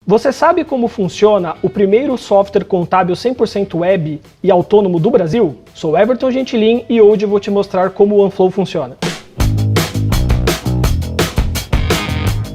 Você sabe como funciona o primeiro software contábil 100% web e autônomo do Brasil? Sou Everton Gentilin e hoje vou te mostrar como o OneFlow funciona.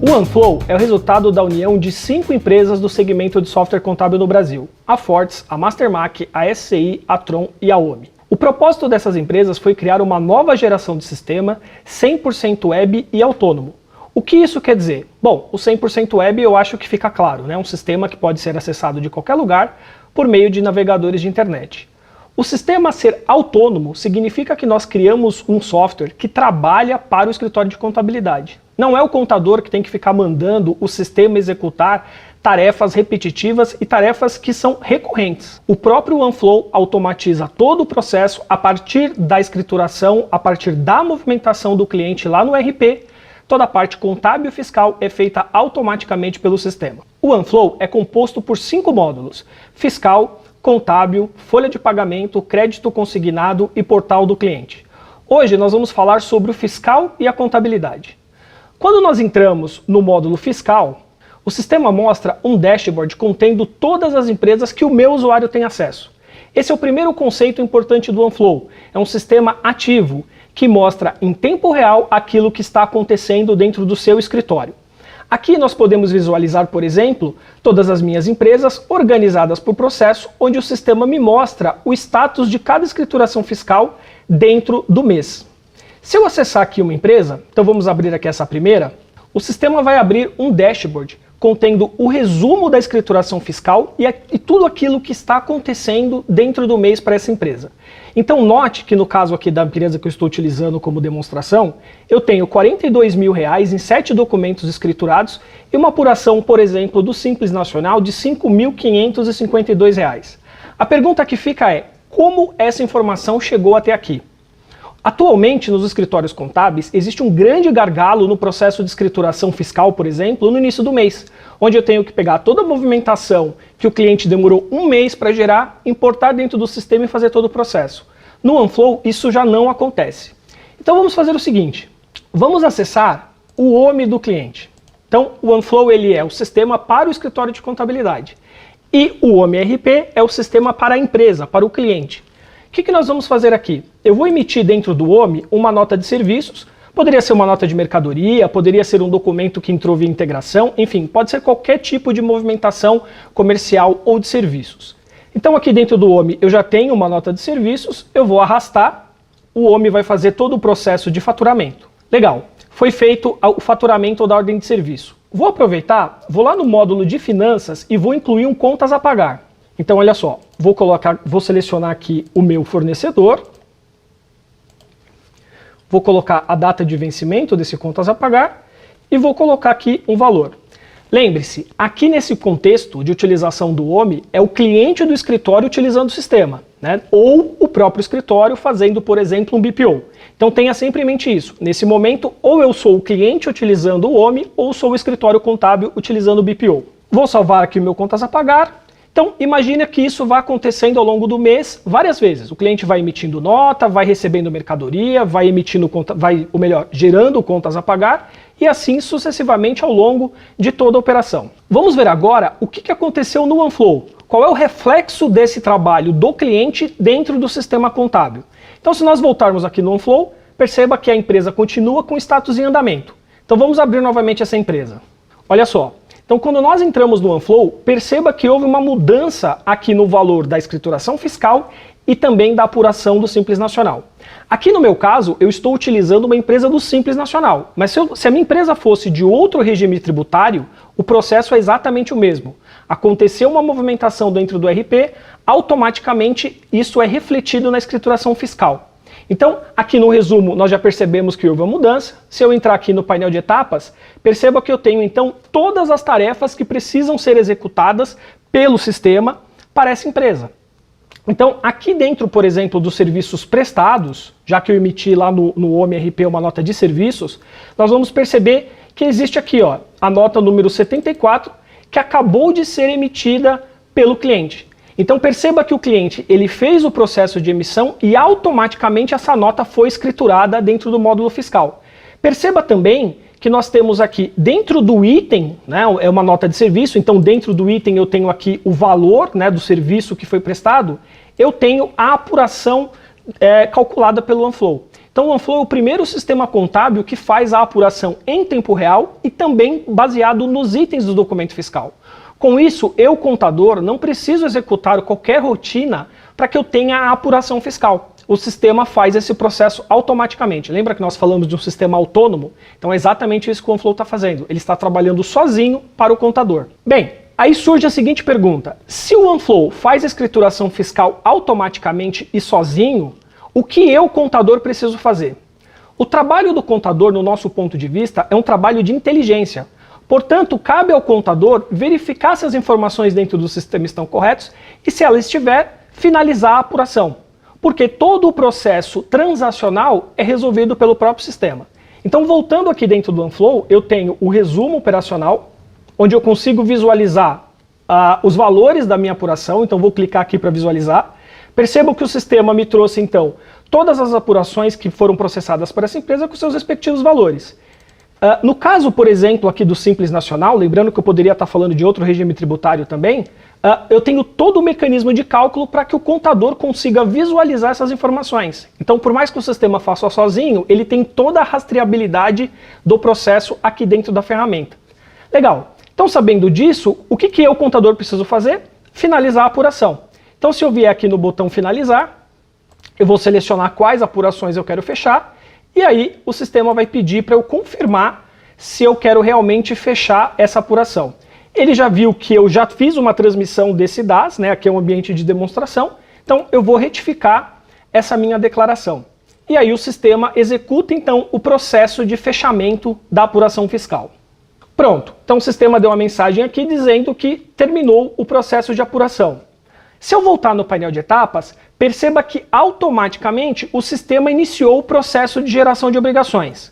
O OneFlow é o resultado da união de 5 empresas do segmento de software contábil no Brasil: a Fortes, a Mastermac, a SCI, a Tron e a OMI. O propósito dessas empresas foi criar uma nova geração de sistema 100% web e autônomo. O que isso quer dizer? Bom, o 100% web eu acho que fica claro, né? Um sistema que pode ser acessado de qualquer lugar por meio de navegadores de internet. O sistema ser autônomo significa que nós criamos um software que trabalha para o escritório de contabilidade. Não é o contador que tem que ficar mandando o sistema executar tarefas repetitivas e tarefas que são recorrentes. O próprio OneFlow automatiza todo o processo a partir da escrituração, a partir da movimentação do cliente lá no ERP. Toda a parte contábil e fiscal é feita automaticamente pelo sistema. O OneFlow é composto por 5 módulos: fiscal, contábil, folha de pagamento, crédito consignado e portal do cliente. Hoje nós vamos falar sobre o fiscal e a contabilidade. Quando nós entramos no módulo fiscal, o sistema mostra um dashboard contendo todas as empresas que o meu usuário tem acesso. Esse é o primeiro conceito importante do OneFlow. É um sistema ativo que mostra em tempo real aquilo que está acontecendo dentro do seu escritório. Aqui nós podemos visualizar, por exemplo, todas as minhas empresas organizadas por processo, onde o sistema me mostra o status de cada escrituração fiscal dentro do mês. Se eu acessar aqui uma empresa, então vamos abrir aqui essa primeira, o sistema vai abrir um dashboard contendo o resumo da escrituração fiscal e tudo aquilo que está acontecendo dentro do mês para essa empresa. Então note que no caso aqui da empresa que eu estou utilizando como demonstração, eu tenho R$ 42 mil em 7 documentos escriturados e uma apuração, por exemplo, do Simples Nacional de R$ 5.552. A pergunta que fica é: como essa informação chegou até aqui? Atualmente, nos escritórios contábeis, existe um grande gargalo no processo de escrituração fiscal, por exemplo, no início do mês, onde eu tenho que pegar toda a movimentação que o cliente demorou um mês para gerar, importar dentro do sistema e fazer todo o processo. No OneFlow, isso já não acontece. Então vamos fazer o seguinte: vamos acessar o OMI do cliente. Então o OneFlow ele é o sistema para o escritório de contabilidade e o OMI RP é o sistema para a empresa, para o cliente. O que nós vamos fazer aqui? Eu vou emitir dentro do OMI uma nota de serviços, poderia ser uma nota de mercadoria, poderia ser um documento que entrou via integração, enfim, pode ser qualquer tipo de movimentação comercial ou de serviços. Então aqui dentro do OMI eu já tenho uma nota de serviços, eu vou arrastar, o OMI vai fazer todo o processo de faturamento. Legal, foi feito o faturamento da ordem de serviço. Vou aproveitar, vou lá no módulo de finanças e vou incluir um contas a pagar. Então olha só, vou selecionar aqui o meu fornecedor, vou colocar a data de vencimento desse contas a pagar e vou colocar aqui um valor. Lembre-se, aqui nesse contexto de utilização do OMI é o cliente do escritório utilizando o sistema, né? Ou o próprio escritório fazendo, por exemplo, um BPO. Então tenha sempre em mente isso. Nesse momento, ou eu sou o cliente utilizando o OMI ou sou o escritório contábil utilizando o BPO. Vou salvar aqui o meu contas a pagar. Então, imagine que isso vai acontecendo ao longo do mês várias vezes. O cliente vai emitindo nota, vai recebendo mercadoria, vai emitindo gerando contas a pagar e assim sucessivamente ao longo de toda a operação. Vamos ver agora o que aconteceu no OneFlow. Qual é o reflexo desse trabalho do cliente dentro do sistema contábil? Então, se nós voltarmos aqui no OneFlow, perceba que a empresa continua com status em andamento. Então, vamos abrir novamente essa empresa. Olha só. Então, quando nós entramos no OneFlow, perceba que houve uma mudança aqui no valor da escrituração fiscal e também da apuração do Simples Nacional. Aqui no meu caso, eu estou utilizando uma empresa do Simples Nacional, mas se a minha empresa fosse de outro regime tributário, o processo é exatamente o mesmo. Aconteceu uma movimentação dentro do RP, automaticamente isso é refletido na escrituração fiscal. Então, aqui no resumo, nós já percebemos que houve uma mudança. Se eu entrar aqui no painel de etapas, perceba que eu tenho, então, todas as tarefas que precisam ser executadas pelo sistema para essa empresa. Então, aqui dentro, por exemplo, dos serviços prestados, já que eu emiti lá no OMI RP uma nota de serviços, nós vamos perceber que existe aqui ó, a nota número 74, que acabou de ser emitida pelo cliente. Então perceba que o cliente ele fez o processo de emissão e automaticamente essa nota foi escriturada dentro do módulo fiscal. Perceba também que nós temos aqui dentro do item, né, é uma nota de serviço, então dentro do item eu tenho aqui o valor, né, do serviço que foi prestado, eu tenho a apuração calculada pelo OneFlow. Então o OneFlow é o primeiro sistema contábil que faz a apuração em tempo real e também baseado nos itens do documento fiscal. Com isso, eu, contador, não preciso executar qualquer rotina para que eu tenha a apuração fiscal. O sistema faz esse processo automaticamente. Lembra que nós falamos de um sistema autônomo? Então é exatamente isso que o OneFlow está fazendo. Ele está trabalhando sozinho para o contador. Bem, aí surge a seguinte pergunta. Se o OneFlow faz a escrituração fiscal automaticamente e sozinho, o que eu, contador, preciso fazer? O trabalho do contador, no nosso ponto de vista, é um trabalho de inteligência. Portanto, cabe ao contador verificar se as informações dentro do sistema estão corretas e, se ela estiver, finalizar a apuração. Porque todo o processo transacional é resolvido pelo próprio sistema. Então, voltando aqui dentro do OneFlow, eu tenho o resumo operacional, onde eu consigo visualizar os valores da minha apuração. Então, vou clicar aqui para visualizar. Percebam que o sistema me trouxe, então, todas as apurações que foram processadas para essa empresa com seus respectivos valores. No caso, por exemplo, aqui do Simples Nacional, lembrando que eu poderia estar falando de outro regime tributário também, eu tenho todo o mecanismo de cálculo para que o contador consiga visualizar essas informações. Então, por mais que o sistema faça sozinho, ele tem toda a rastreabilidade do processo aqui dentro da ferramenta. Legal. Então, sabendo disso, o que eu, contador, preciso fazer? Finalizar a apuração. Então, se eu vier aqui no botão finalizar, eu vou selecionar quais apurações eu quero fechar, e aí o sistema vai pedir para eu confirmar se eu quero realmente fechar essa apuração. Ele já viu que eu já fiz uma transmissão desse DAS, né? Aqui é um ambiente de demonstração, então eu vou retificar essa minha declaração. E aí o sistema executa então o processo de fechamento da apuração fiscal. Pronto, então o sistema deu uma mensagem aqui dizendo que terminou o processo de apuração. Se eu voltar no painel de etapas, perceba que automaticamente o sistema iniciou o processo de geração de obrigações.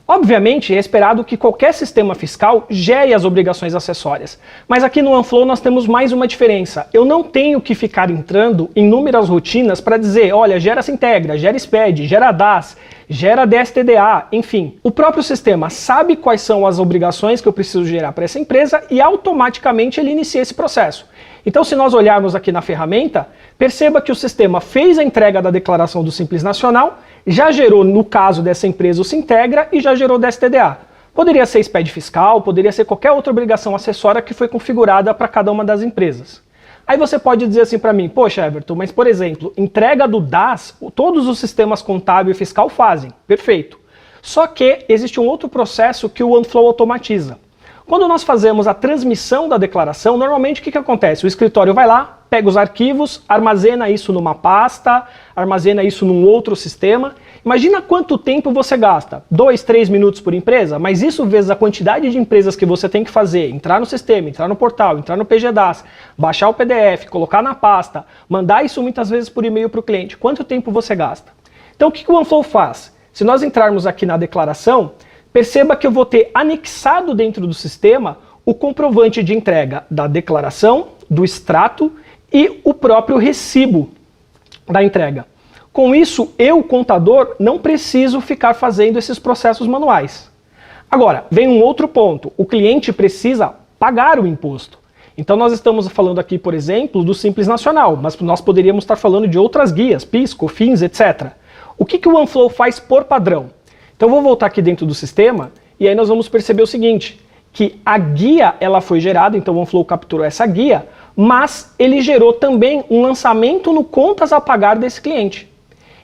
Obviamente, é esperado que qualquer sistema fiscal gere as obrigações acessórias. Mas aqui no OneFlow nós temos mais uma diferença. Eu não tenho que ficar entrando em inúmeras rotinas para dizer, olha, gera Sintegra, gera SPED, gera DAS, gera DSTDA, enfim. O próprio sistema sabe quais são as obrigações que eu preciso gerar para essa empresa e automaticamente ele inicia esse processo. Então, se nós olharmos aqui na ferramenta, perceba que o sistema fez a entrega da declaração do Simples Nacional, já gerou, no caso dessa empresa, o Sintegra e já gerou o DSTDA. Poderia ser SPED fiscal, poderia ser qualquer outra obrigação acessória que foi configurada para cada uma das empresas. Aí você pode dizer assim para mim, poxa, Everton, mas por exemplo, entrega do DAS, todos os sistemas contábil e fiscal fazem. Perfeito. Só que existe um outro processo que o OneFlow automatiza. Quando nós fazemos a transmissão da declaração, normalmente o que acontece? O escritório vai lá, pega os arquivos, armazena isso numa pasta, armazena isso num outro sistema. Imagina quanto tempo você gasta. 2, 3 minutos por empresa, mas isso vezes a quantidade de empresas que você tem que fazer, entrar no sistema, entrar no portal, entrar no PGDAS, baixar o PDF, colocar na pasta, mandar isso muitas vezes por e-mail para o cliente. Quanto tempo você gasta? Então o que o OneFlow faz? Se nós entrarmos aqui na declaração, perceba que eu vou ter anexado dentro do sistema o comprovante de entrega da declaração, do extrato e o próprio recibo da entrega. Com isso, eu, contador, não preciso ficar fazendo esses processos manuais. Agora, vem um outro ponto. O cliente precisa pagar o imposto. Então nós estamos falando aqui, por exemplo, do Simples Nacional, mas nós poderíamos estar falando de outras guias, PIS, COFINS, etc. O que o OneFlow faz por padrão? Então eu vou voltar aqui dentro do sistema e aí nós vamos perceber o seguinte, que a guia ela foi gerada, então o OneFlow capturou essa guia, mas ele gerou também um lançamento no contas a pagar desse cliente.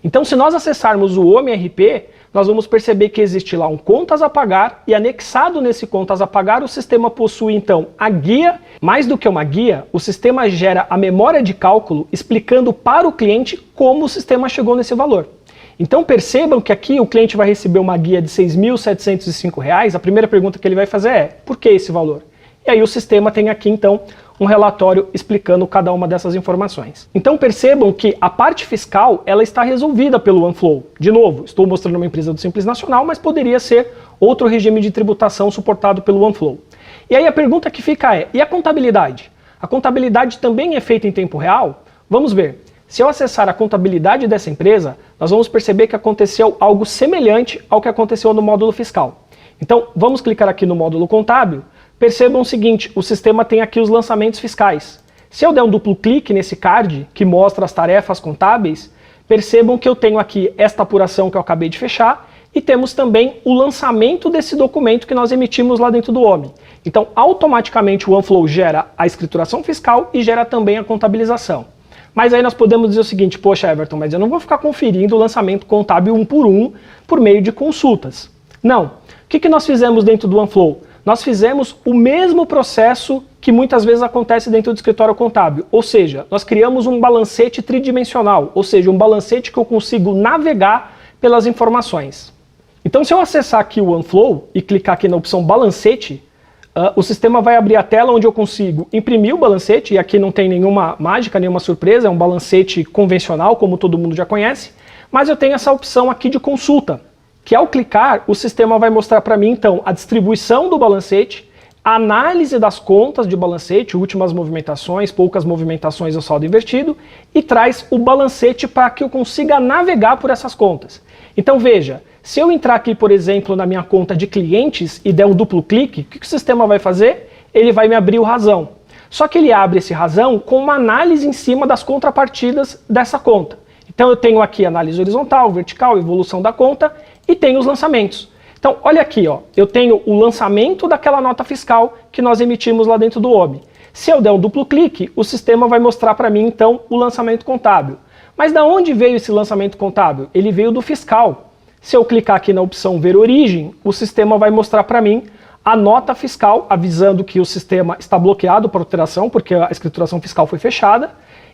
Então se nós acessarmos o OMRP, nós vamos perceber que existe lá um contas a pagar e anexado nesse contas a pagar o sistema possui então a guia, mais do que uma guia, o sistema gera a memória de cálculo explicando para o cliente como o sistema chegou nesse valor. Então percebam que aqui o cliente vai receber uma guia de R$ 6.705, a primeira pergunta que ele vai fazer é, por que esse valor? E aí o sistema tem aqui então um relatório explicando cada uma dessas informações. Então percebam que a parte fiscal ela está resolvida pelo OneFlow. De novo, estou mostrando uma empresa do Simples Nacional, mas poderia ser outro regime de tributação suportado pelo OneFlow. E aí a pergunta que fica é, e a contabilidade? A contabilidade também é feita em tempo real? Vamos ver. Se eu acessar a contabilidade dessa empresa, nós vamos perceber que aconteceu algo semelhante ao que aconteceu no módulo fiscal. Então, vamos clicar aqui no módulo contábil. Percebam o seguinte, o sistema tem aqui os lançamentos fiscais. Se eu der um duplo clique nesse card, que mostra as tarefas contábeis, percebam que eu tenho aqui esta apuração que eu acabei de fechar, e temos também o lançamento desse documento que nós emitimos lá dentro do OMI. Então, automaticamente o OneFlow gera a escrituração fiscal e gera também a contabilização. Mas aí nós podemos dizer o seguinte, poxa Everton, mas eu não vou ficar conferindo o lançamento contábil por meio de consultas. Não. O que nós fizemos dentro do OneFlow? Nós fizemos o mesmo processo que muitas vezes acontece dentro do escritório contábil. Ou seja, nós criamos um balancete tridimensional, ou seja, um balancete que eu consigo navegar pelas informações. Então, se eu acessar aqui o OneFlow e clicar aqui na opção balancete, o sistema vai abrir a tela onde eu consigo imprimir o balancete, e aqui não tem nenhuma mágica, nenhuma surpresa, é um balancete convencional, como todo mundo já conhece, mas eu tenho essa opção aqui de consulta, que ao clicar, o sistema vai mostrar para mim, então, a distribuição do balancete, a análise das contas de balancete, últimas movimentações, poucas movimentações, o saldo invertido, e traz o balancete para que eu consiga navegar por essas contas. Então veja, se eu entrar aqui, por exemplo, na minha conta de clientes e der um duplo clique, o que o sistema vai fazer? Ele vai me abrir o razão. Só que ele abre esse razão com uma análise em cima das contrapartidas dessa conta. Então eu tenho aqui análise horizontal, vertical, evolução da conta e tenho os lançamentos. Então olha aqui, ó, eu tenho o lançamento daquela nota fiscal que nós emitimos lá dentro do OMI. Se eu der um duplo clique, o sistema vai mostrar para mim então o lançamento contábil. Mas da onde veio esse lançamento contábil? Ele veio do fiscal. Se eu clicar aqui na opção ver origem, o sistema vai mostrar para mim a nota fiscal, avisando que o sistema está bloqueado para alteração, porque a escrituração fiscal foi fechada.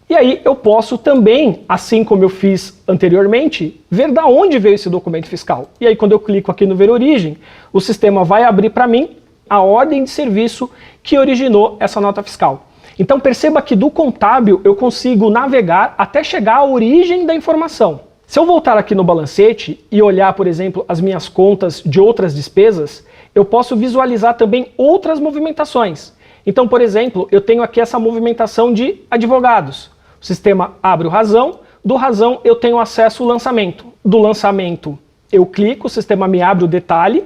E aí eu posso também, assim como eu fiz anteriormente, ver da onde veio esse documento fiscal. E aí quando eu clico aqui no ver origem, o sistema vai abrir para mim a ordem de serviço que originou essa nota fiscal. Então perceba que do contábil eu consigo navegar até chegar à origem da informação. Se eu voltar aqui no balancete e olhar, por exemplo, as minhas contas de outras despesas, eu posso visualizar também outras movimentações. Então, por exemplo, eu tenho aqui essa movimentação de advogados. O sistema abre o razão, do razão eu tenho acesso ao lançamento. Do lançamento eu clico, o sistema me abre o detalhe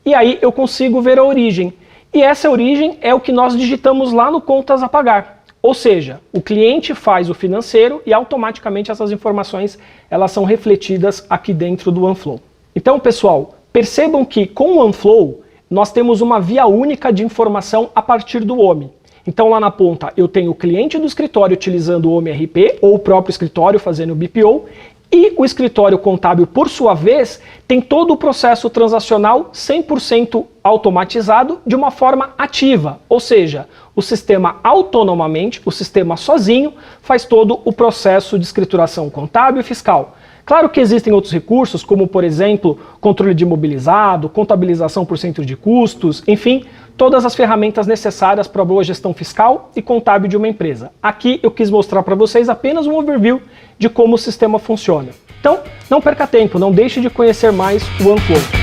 e aí eu consigo ver a origem. E essa origem é o que nós digitamos lá no contas a pagar. Ou seja, o cliente faz o financeiro e automaticamente essas informações elas são refletidas aqui dentro do OneFlow. Então, pessoal, percebam que com o OneFlow nós temos uma via única de informação a partir do OMI. Então lá na ponta eu tenho o cliente do escritório utilizando o OMI RP ou o próprio escritório fazendo o BPO e o escritório contábil, por sua vez, tem todo o processo transacional 100% automatizado de uma forma ativa, ou seja, o sistema autonomamente, o sistema sozinho, faz todo o processo de escrituração contábil e fiscal. Claro que existem outros recursos, como por exemplo, controle de imobilizado, contabilização por centro de custos, enfim, todas as ferramentas necessárias para a boa gestão fiscal e contábil de uma empresa. Aqui eu quis mostrar para vocês apenas um overview de como o sistema funciona. Então, não perca tempo, não deixe de conhecer mais o OneFlow.